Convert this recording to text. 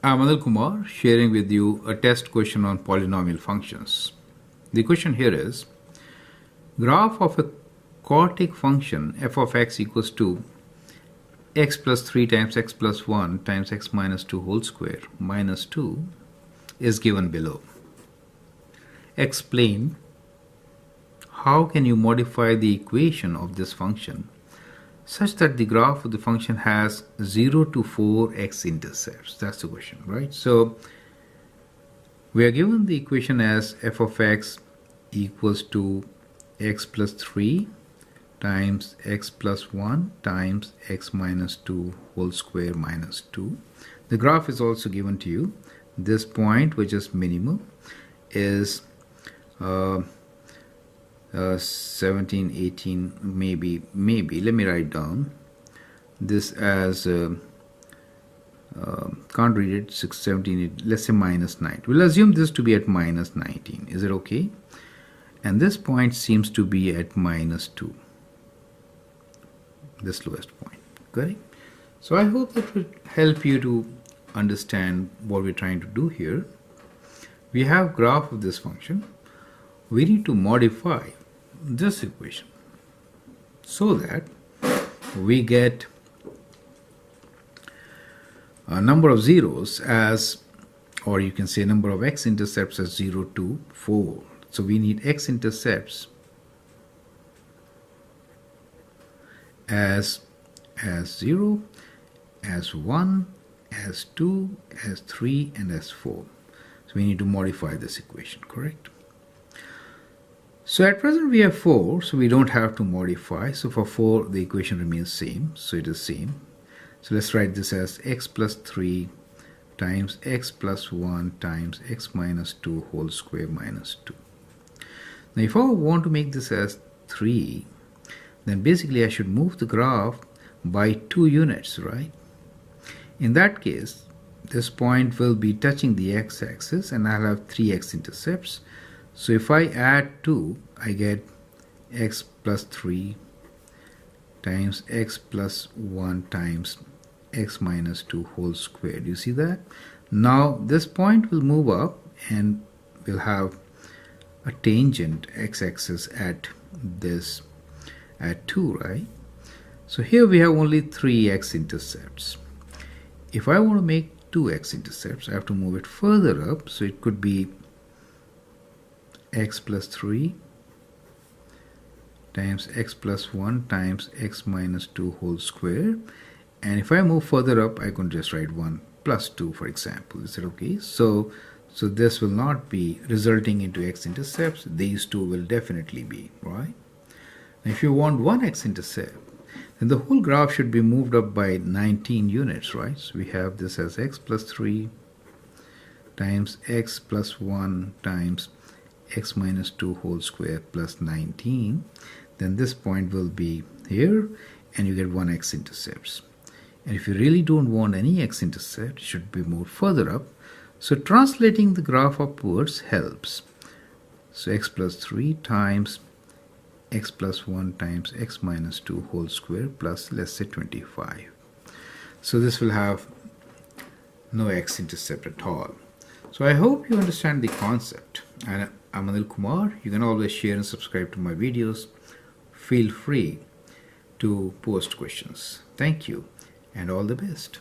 I'm Anil Kumar sharing with you a test question on polynomial functions. The question here is, graph of a quartic function f of x equals to x plus 3 times x plus 1 times x minus 2 whole square minus 2 is given below. Explain how can you modify the equation of this function such that the graph of the function has 0 to 4 x-intercepts. That's the question, right? So we are given the equation as f of x equals to x plus 3 times x plus 1 times x minus 2 whole square minus 2. The graph is also given to you. This point, which is minimum, is 17, 18, maybe, let me write down this as, can't read it, 6, 17, let's say minus 9. We'll assume this to be at minus 19. Is it okay? And this point seems to be at minus 2. This lowest point, correct? So I hope that will help you to understand what we're trying to do here. We have graph of this function. We need to modify this equation so that we get a number of zeros as, or you can say number of x-intercepts as 0 to 4. So we need x-intercepts as 0, as 1, as 2, as 3, and as 4. So we need to modify this equation, correct? So at present we have 4, so we don't have to modify. So for 4 the equation remains same, so it is same. So let's write this as x plus 3 times x plus 1 times x minus 2 whole square minus 2. Now if I want to make this as 3, then basically I should move the graph by 2 units, right? In that case, this point will be touching the x-axis and I'll have 3 x-intercepts. So if I add 2, I get x plus 3 times x plus 1 times x minus 2 whole square. Do you see that? Now this point will move up and we'll have a tangent x-axis at this, at 2, right? So here we have only 3 x-intercepts. If I want to make 2 x-intercepts, I have to move it further up, so it could be x plus 3 times x plus 1 times x minus 2 whole square. And if I move further up, I can just write 1 plus 2, for example. Is it okay? So this will not be resulting into x-intercepts. These two will definitely be, right? Now if you want 1 x-intercept, then the whole graph should be moved up by 19 units, right? So we have this as x plus 3 times x plus 1 times x minus 2 whole square plus 19. Then this point will be here and you get 1 x-intercepts. And if you really don't want any x-intercept, it should be moved further up. So translating the graph upwards helps. So x plus 3 times x plus 1 times x minus 2 whole square plus, let's say, 25. So this will have no x-intercept at all. So I hope you understand the concept. And I'm Anil Kumar. You can always share and subscribe to my videos. Feel free to post questions. Thank you and all the best.